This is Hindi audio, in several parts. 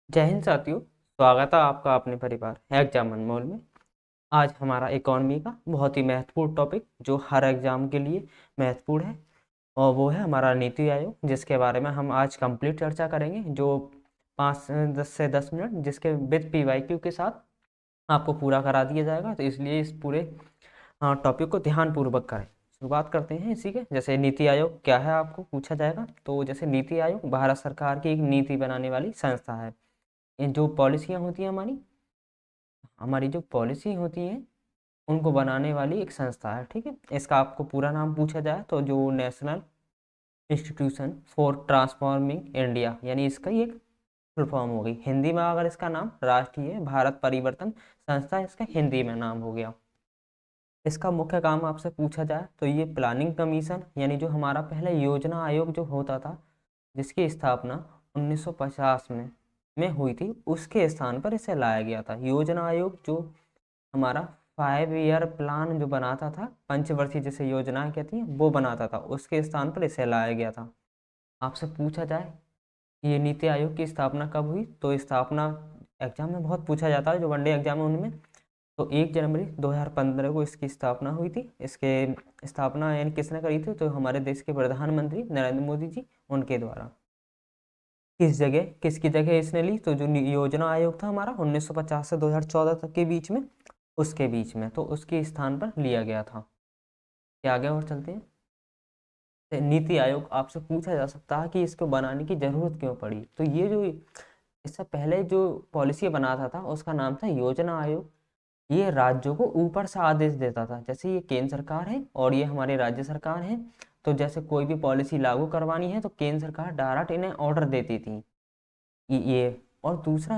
जय हिंद साथियों। स्वागत है आपका अपने परिवार एग्जाम अनमोल में। आज हमारा इकोनॉमी का बहुत ही महत्वपूर्ण टॉपिक जो हर एग्जाम के लिए महत्वपूर्ण है, और वो है हमारा नीति आयोग, जिसके बारे में हम आज कंप्लीट चर्चा करेंगे। जो 5 से 10 मिनट जिसके विद पीवाईक्यू के साथ आपको पूरा करा दिया जाएगा, तो इसलिए इस पूरे टॉपिक को ध्यानपूर्वक करें। शुरुआत करते हैं इसी के। जैसे नीति आयोग क्या है आपको पूछा जाएगा, तो जैसे नीति आयोग भारत सरकार की एक नीति बनाने वाली संस्था है। ये जो पॉलिसियाँ होती हैं हमारी हमारी जो पॉलिसी होती हैं उनको बनाने वाली एक संस्था है। ठीक है, इसका आपको पूरा नाम पूछा जाए तो जो national institution for transforming India, यानी इसका ही एक फुल फॉर्म हो गई। हिंदी में अगर इसका नाम राष्ट्रीय भारत परिवर्तन संस्था, इसका हिंदी में नाम हो गया। इसका मुख्य काम आपसे पूछा जाए तो ये प्लानिंग कमीशन, यानी जो हमारा पहले योजना आयोग जो होता था, जिसकी स्थापना 1950 में हुई थी, उसके स्थान पर इसे लाया गया था। योजना आयोग जो हमारा 5 ईयर प्लान जो बनाता था, पंचवर्षीय जिसे योजनाएं कहती हैं, वो बनाता था, उसके स्थान पर इसे लाया गया था। आपसे पूछा जाए ये नीति आयोग की स्थापना कब हुई, तो स्थापना एग्जाम में बहुत पूछा जाता है, जो वनडे एग्जाम है उनमें। तो 1 जनवरी 2015 को इसकी स्थापना हुई थी। इसके स्थापना यानी किसने करी थी, तो हमारे देश के प्रधानमंत्री नरेंद्र मोदी जी, उनके द्वारा। किसकी जगह इसने ली, तो जो योजना आयोग था हमारा 1950 से 2014 तक के बीच में, उसके बीच में, तो उसके स्थान पर लिया गया था। क्या आगे और चलते हैं। तो नीति आयोग आपसे पूछा जा सकता है कि इसको बनाने की जरूरत क्यों पड़ी, तो ये जो इससे पहले जो पॉलिसी बनाता था उसका नाम था योजना आयोग। ये राज्यों को ऊपर से आदेश देता था, जैसे ये केंद्र सरकार है और ये हमारे राज्य सरकार है, तो जैसे कोई भी पॉलिसी लागू करवानी है तो केंद्र सरकार डायरेक्ट इन्हें ऑर्डर देती थी। ये और दूसरा,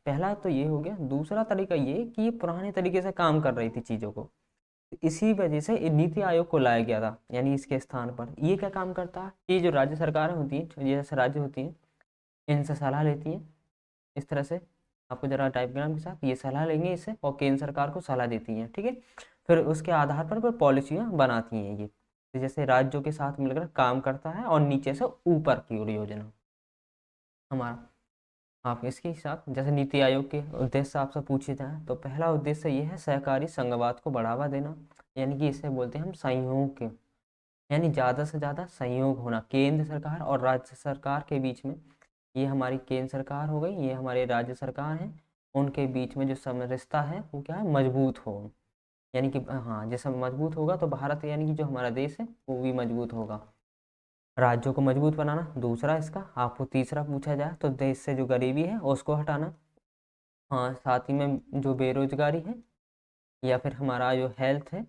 पहला तो ये हो गया। दूसरा तरीका ये कि ये पुराने तरीके से काम कर रही थी चीज़ों को, इसी वजह से ये नीति आयोग को लाया गया था। यानी इसके स्थान पर ये क्या काम करता है, ये जो राज्य सरकारें होती हैं, ये जैसे राज्य होती हैं, इनसे सलाह लेती हैं। इस तरह से आपको जरा डायग्राम के साथ ये सलाह लेंगे इससे, और केंद्र सरकार को सलाह देती हैं। ठीक है, फिर उसके आधार पर पॉलिसियाँ बनाती हैं ये, तो जैसे राज्यों के साथ मिलकर काम करता है, और नीचे से ऊपर की ओर योजना हमारा। आप इसके साथ जैसे नीति आयोग के उद्देश्य आपसे पूछे जाएँ, तो पहला उद्देश्य ये है सहकारी संघवाद को बढ़ावा देना, यानी कि इसे बोलते हैं हम सहयोग के, यानी ज़्यादा से ज़्यादा सहयोग होना केंद्र सरकार और राज्य सरकार के बीच में। ये हमारी केंद्र सरकार हो गई, ये हमारे राज्य सरकार हैं, उनके बीच में जो रिश्ता है वो क्या है, मजबूत हो। यानी कि हाँ, जैसे मजबूत होगा तो भारत यानी कि जो हमारा देश है वो भी मजबूत होगा। राज्यों को मजबूत बनाना दूसरा इसका। आपको तीसरा पूछा जाए तो देश से जो गरीबी है उसको हटाना। हाँ, साथ ही में जो बेरोजगारी है या फिर हमारा जो हेल्थ है,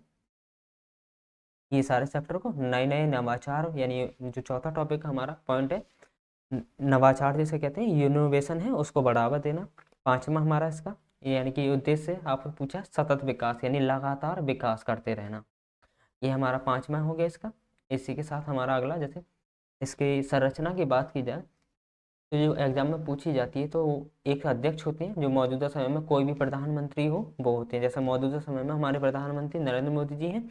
ये सारे सेक्टर को नए नए नवाचार, यानी जो चौथा टॉपिक हमारा पॉइंट है, नवाचार जिसे कहते हैं, इनोवेशन है, उसको बढ़ावा देना। पांचवा हमारा इसका यानी कि उद्देश्य है, आपने पूछा सतत विकास, यानी लगातार विकास करते रहना। ये हमारा पांचवा हो गया इसका। इसी के साथ हमारा अगला, जैसे इसकी संरचना की बात की जाए तो जो एग्जाम में पूछी जाती है, तो एक अध्यक्ष होते हैं, जो मौजूदा समय में कोई भी प्रधानमंत्री हो वो होते हैं। जैसे मौजूदा समय में हमारे प्रधानमंत्री नरेंद्र मोदी जी हैं,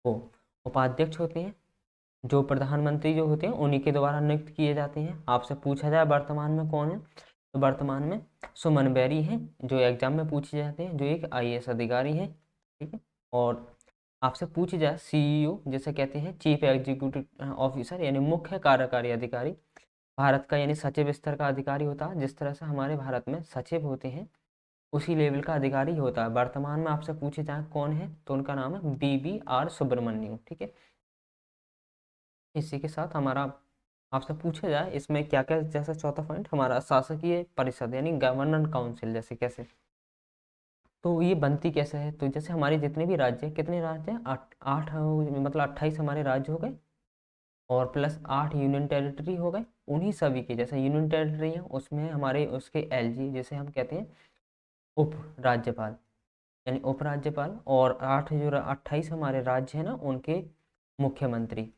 वो उपाध्यक्ष होते हैं। जो प्रधानमंत्री जो होते हैं उन्हीं के द्वारा नियुक्त किए जाते हैं। आपसे पूछा जाए वर्तमान में कौन है, तो वर्तमान में सुमन बेरी हैं, जो एग्जाम में पूछे जाते हैं, जो एक आईएएस अधिकारी है। ठीक है, और आपसे पूछी जाए सीईओ जिसे कहते हैं चीफ एग्जीक्यूटिव ऑफिसर, यानी मुख्य कार्यकारी अधिकारी भारत का, यानी सचिव स्तर का अधिकारी होता है। जिस तरह से हमारे भारत में सचिव होते हैं उसी लेवल का अधिकारी होता है। वर्तमान में आपसे पूछे जाए कौन है, तो उनका नाम है BVR सुब्रमण्यम। ठीक है, इसी के साथ हमारा आपसे पूछा जाए इसमें क्या क्या, जैसे चौथा पॉइंट हमारा शासकीय परिषद, यानी गवर्नर काउंसिल जैसे कैसे, तो ये बनती कैसे है, तो जैसे हमारे जितने भी राज्य हैं, कितने राज्य हैं, आठ मतलब 28 हमारे राज्य हो गए, और प्लस 8 यूनियन टेरिटरी हो गए। उन्हीं सभी के जैसे यूनियन टेरिटरी है उसमें हमारे उसके LG जैसे हम कहते हैं उप राज्यपाल, यानी उपराज्यपाल, और 28 हमारे राज्य हैं ना, उनके मुख्यमंत्री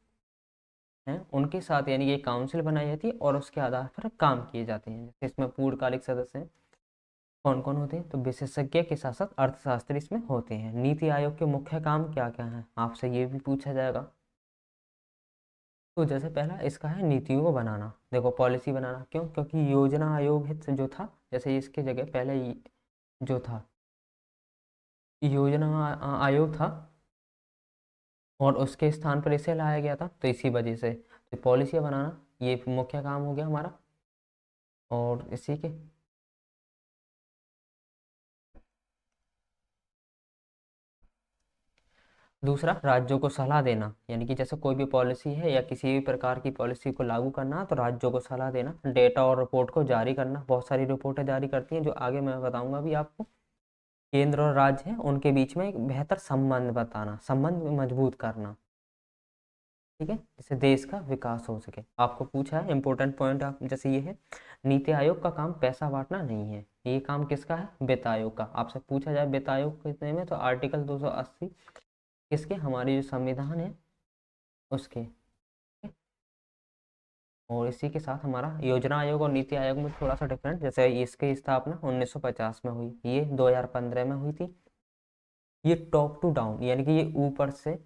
हैं, उनके साथ यानी ये काउंसिल बनाई जाती है और उसके आधार पर काम किए जाते हैं। जैसे इसमें पूर्णकालिक सदस्य हैं, कौन कौन होते हैं, तो विशेषज्ञ के साथ साथ अर्थशास्त्री इसमें होते हैं। नीति आयोग के मुख्य काम क्या क्या हैं, आपसे ये भी पूछा जाएगा। तो जैसे पहला इसका है नीतियों को बनाना, देखो पॉलिसी बनाना, क्यों? क्योंकि योजना आयोग हित जो था, जैसे इसके जगह पहले जो था योजना आयोग था और उसके स्थान पर इसे लाया गया था, तो इसी वजह से तो पॉलिसी बनाना ये मुख्य काम हो गया हमारा। और इसी के दूसरा, राज्यों को सलाह देना, यानी कि जैसे कोई भी पॉलिसी है या किसी भी प्रकार की पॉलिसी को लागू करना, तो राज्यों को सलाह देना, डेटा और रिपोर्ट को जारी करना, बहुत सारी रिपोर्टें जारी करती हैं जो आगे मैं बताऊंगा भी आपको। केंद्र और राज्य है उनके बीच में एक बेहतर संबंध बताना, संबंध मजबूत करना, ठीक है, जिससे देश का विकास हो सके। आपको पूछा है इंपॉर्टेंट पॉइंट, आप जैसे ये है, नीति आयोग का काम पैसा बांटना नहीं है, ये काम किसका है? वित्त आयोग का। आपसे पूछा जाए वित्त आयोग कितने में, तो आर्टिकल 280 किसके? हमारे जो संविधान है उसके। और इसी के साथ हमारा योजना आयोग और नीति आयोग में थोड़ा सा डिफरेंट, जैसे इसकी स्थापना 1950 में हुई, ये 2015 में हुई थी। ये टॉप टू डाउन, यानी कि ये ऊपर से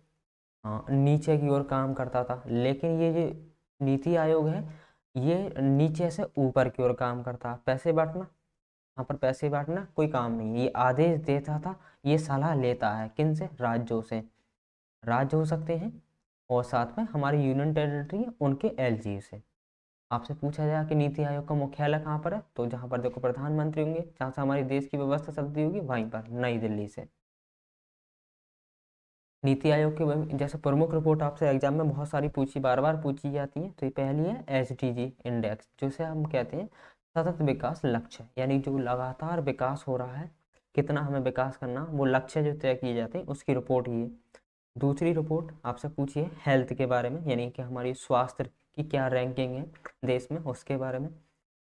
नीचे की ओर काम करता था, लेकिन ये जो नीति आयोग है ये नीचे से ऊपर की ओर काम करता है। पैसे बांटना, यहाँ पर पैसे बांटना कोई काम नहीं है, ये आदेश देता था, ये सलाह लेता है किन से? राज्यों से। राज्य हो सकते हैं और साथ में हमारी यूनियन टेरिटरी है उनके एलजी से। आपसे पूछा जाए कि नीति आयोग का मुख्यालय कहाँ पर है, तो जहाँ पर देखो प्रधानमंत्री होंगे, जहाँ से हमारी देश की व्यवस्था चलती होगी, वहीं पर नई दिल्ली से। नीति आयोग के जैसे प्रमुख रिपोर्ट आपसे एग्जाम में बहुत सारी पूछी, बार बार पूछी जाती है, तो ये पहली है SDG इंडेक्स, जिसे हम कहते हैं सतत विकास लक्ष्य, यानी जो लगातार विकास हो रहा है, कितना हमें विकास करना, वो लक्ष्य जो तय किए जाते हैं उसकी रिपोर्ट ये। दूसरी रिपोर्ट आपसे पूछी है हेल्थ के बारे में, यानी कि हमारी स्वास्थ्य की क्या रैंकिंग है देश में, उसके बारे में।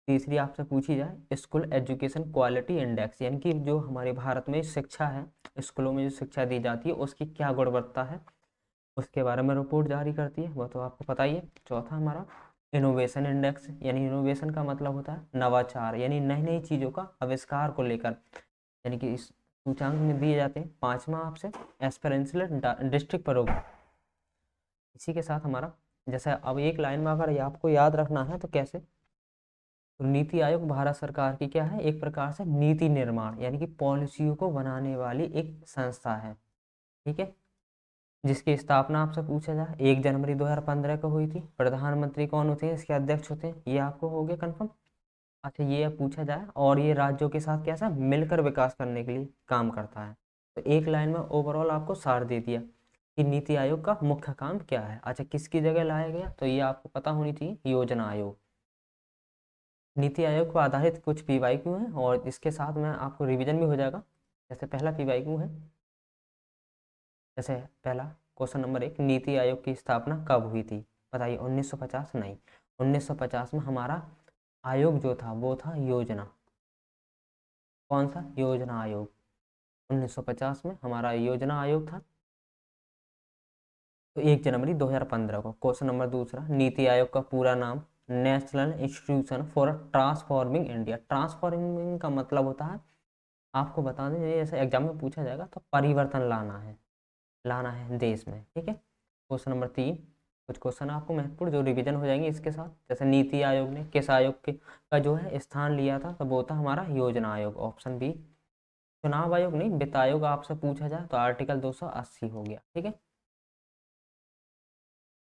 तीसरी आपसे पूछी जाए स्कूल एजुकेशन क्वालिटी इंडेक्स, यानी कि जो हमारे भारत में शिक्षा है, स्कूलों में जो शिक्षा दी जाती है उसकी क्या गुणवत्ता है, उसके बारे में रिपोर्ट जारी करती है, वो तो आपको पता ही है। चौथा हमारा इनोवेशन इंडेक्स, यानी इनोवेशन का मतलब होता है नवाचार, यानी नई नई चीज़ों का आविष्कार को लेकर, यानी कि इस सूचांक में दिए जाते हैं। पांचवा आपसे एस्पेरेंशियल डिस्ट्रिक्ट प्रोग्राम। इसी के साथ हमारा, जैसे अब एक लाइन में अगर ये आपको याद रखना है तो कैसे, तो नीति आयोग भारत सरकार की क्या है? एक प्रकार से नीति निर्माण, यानी कि पॉलिसियों को बनाने वाली एक संस्था है, ठीक है, जिसकी स्थापना आपसे पूछा जाए 1 जनवरी 2015 को हुई थी। प्रधानमंत्री कौन होते हैं? इसके अध्यक्ष होते हैं, ये आपको हो गया कंफर्म। अच्छा, ये अब पूछा जाए, और ये राज्यों के साथ कैसा मिलकर विकास करने के लिए काम करता है। तो एक लाइन में ओवरऑल आपको सार दे दिया कि नीति आयोग का मुख्य काम क्या है। अच्छा, किसकी जगह लाया गया, तो ये आपको पता होनी चाहिए, योजना आयोग। नीति आयोग पर आधारित कुछ PYQ हैं और इसके साथ में आपको रिवीजन भी हो जाएगा। जैसे पहला PYQ है, जैसे पहला क्वेश्चन नंबर 1, नीति आयोग की स्थापना कब हुई थी? बताइए, 1950? नहीं, 1950 में हमारा आयोग जो था वो था योजना। कौन सा? योजना आयोग। 1950 में हमारा योजना आयोग था। तो 1 जनवरी 2015 को। क्वेश्चन नंबर दूसरा, नीति आयोग का पूरा नाम national institution for transforming India. Transforming का मतलब होता है, आपको बता दें, जैसे एग्जाम में पूछा जाएगा, तो परिवर्तन लाना है देश में, ठीक है। क्वेश्चन नंबर 3, कुछ क्वेश्चन आपको महत्वपूर्ण जो रिवीजन हो जाएंगे इसके साथ। जैसे नीति आयोग ने किस आयोग के का जो है स्थान लिया था, तो वो था हमारा योजना आयोग, ऑप्शन बी। चुनाव आयोग नहीं, वित्त आयोग आपसे पूछा जाए तो आर्टिकल 280 हो गया, ठीक है।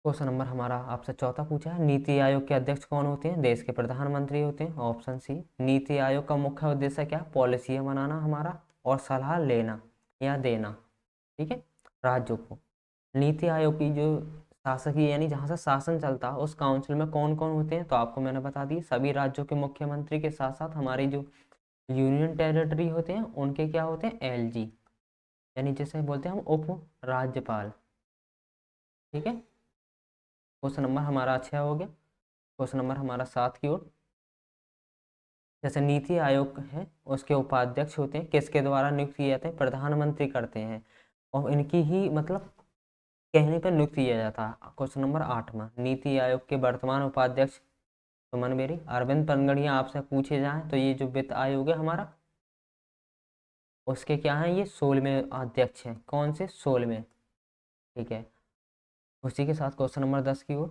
क्वेश्चन नंबर हमारा आपसे चौथा पूछा है, नीति आयोग के अध्यक्ष कौन होते हैं? देश के प्रधानमंत्री होते हैं, ऑप्शन सी। नीति आयोग का मुख्य उद्देश्य क्या? पॉलिसी बनाना हमारा, और सलाह लेना या देना, ठीक है, राज्यों को। नीति आयोग की जो शासकीय, यानी जहाँ से शासन चलता है, उस काउंसिल में कौन कौन होते हैं, तो आपको मैंने बता दी, सभी राज्यों के मुख्यमंत्री के साथ साथ हमारी जो यूनियन टेरिटरी होते हैं उनके क्या होते हैं? LG, यानी जिसे बोलते हैं हम उप राज्यपाल, ठीक है। क्वेश्चन नंबर हमारा 6 हो गया। क्वेश्चन नंबर हमारा 7 की ओर, जैसे नीति आयोग है उसके उपाध्यक्ष होते हैं, किसके द्वारा नियुक्त किए जाते हैं? प्रधानमंत्री करते हैं, और इनकी ही मतलब कहने पर नियुक्त किया जाता है। क्वेश्चन नंबर 8 में, नीति आयोग के वर्तमान उपाध्यक्ष सुमन बेरी। अरविंद पनगड़िया आपसे पूछे जाए तो ये जो वित्त आयोग है हमारा, उसके क्या हैं? ये 16वें अध्यक्ष हैं। कौन से? 16वें, ठीक है। उसी के साथ क्वेश्चन नंबर 10 की ओर,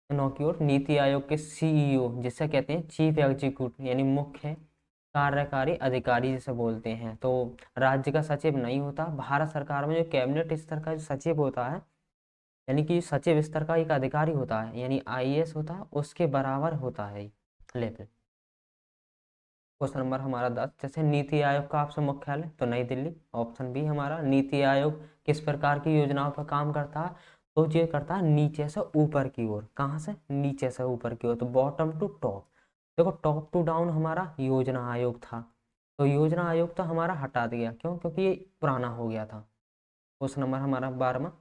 9 की ओर नीति आयोग के सीईओ, जिसे कहते हैं चीफ एग्जीक्यूटिव, यानी मुख्य कार्यकारी अधिकारी जिसे बोलते हैं। तो राज्य का सचिव नहीं होता। भारत सरकार में जो कैबिनेट स्तर का जो सचिव होता है, यानी कि सचिव स्तर का एक अधिकारी होता है, यानी आईएएस होता है, उसके बराबर होता है लेवल। क्वेश्चन नंबर हमारा 10, जैसे नीति आयोग का आपसे मुख्यालय तो नई दिल्ली। ऑप्शन बी हमारा, नीति आयोग किस प्रकार की योजनाओं पर काम करता है, तो ये करता है नीचे से ऊपर की ओर। कहाँ से? नीचे से ऊपर की ओर, तो बॉटम टू टॉप। देखो टॉप टू डाउन हमारा योजना आयोग था, तो योजना आयोग तो हमारा हटा दिया, क्यों? क्योंकि ये पुराना हो गया था। क्वेश्चन नंबर हमारा 12वां,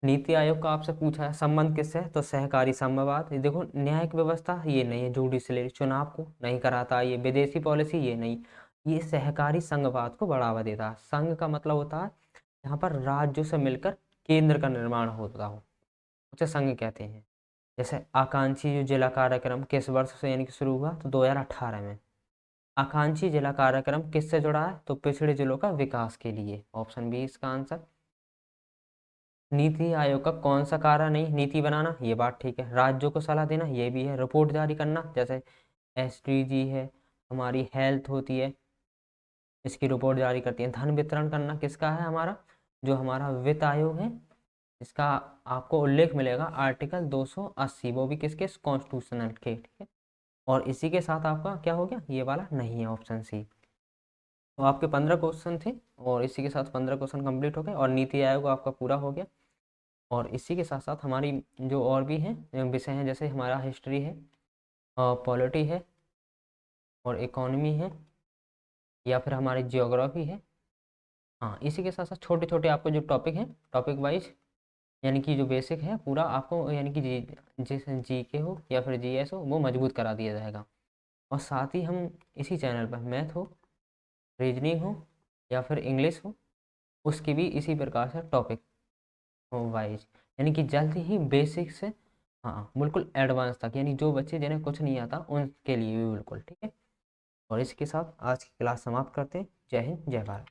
नीति आयोग का आपसे पूछा है संबंध किससे है, तो सहकारी संघवाद। ये देखो न्यायिक व्यवस्था ये नहीं है, जुडिशरी चुनाव को नहीं कराता, ये विदेशी पॉलिसी ये नहीं, ये सहकारी संघवाद को बढ़ावा देता है। संघ का मतलब होता है यहाँ पर राज्यों से मिलकर केंद्र का निर्माण होता हो, उसे संघ कहते हैं। जैसे आकांक्षी जो जिला कार्यक्रम किस वर्ष से यानी कि शुरू हुआ, तो 2018 में। आकांक्षी जिला कार्यक्रम किससे जुड़ा है, तो पिछड़े जिलों का विकास के लिए। ऑप्शन बी इसका आंसर। नीति आयोग का कौन सा कार्य नहीं, नीति बनाना ये बात ठीक है, राज्यों को सलाह देना ये भी है, रिपोर्ट जारी करना जैसे एसडीजी है, हमारी हेल्थ होती है, इसकी रिपोर्ट जारी करती है। धन वितरण करना किसका है, हमारा जो हमारा वित्त आयोग है, इसका आपको उल्लेख मिलेगा आर्टिकल 280, वो भी किसके? कॉन्स्टिट्यूशनल के, ठीक है। और इसी के साथ आपका क्या हो गया, ये वाला नहीं है, ऑप्शन सी। तो आपके 15 क्वेश्चन थे और इसी के साथ 15 क्वेश्चन कंप्लीट हो गए और नीति आयोग आपका पूरा हो गया। और इसी के साथ साथ हमारी जो और भी हैं विषय हैं, जैसे हमारा हिस्ट्री है, पॉलिटी है, और इकोनॉमी है, या फिर हमारी जियोग्राफी है। हाँ, इसी के साथ साथ छोटे छोटे आपको जो टॉपिक हैं, टॉपिक वाइज यानी कि जो बेसिक है पूरा आपको, यानी कि जी के हो या फिर जीएस हो, वो मजबूत करा दिया जाएगा। और साथ ही हम इसी चैनल पर मैथ हो, रीजनिंग हो, या फिर इंग्लिश हो, उसकी भी इसी प्रकार से टॉपिक वाइज, यानी कि जल्द ही बेसिक से हाँ बिल्कुल एडवांस तक, यानी जो बच्चे जिन्हें कुछ नहीं आता उनके लिए भी बिल्कुल ठीक है। और इसके साथ आज की क्लास समाप्त करते हैं। जय हिंद, जय भारत।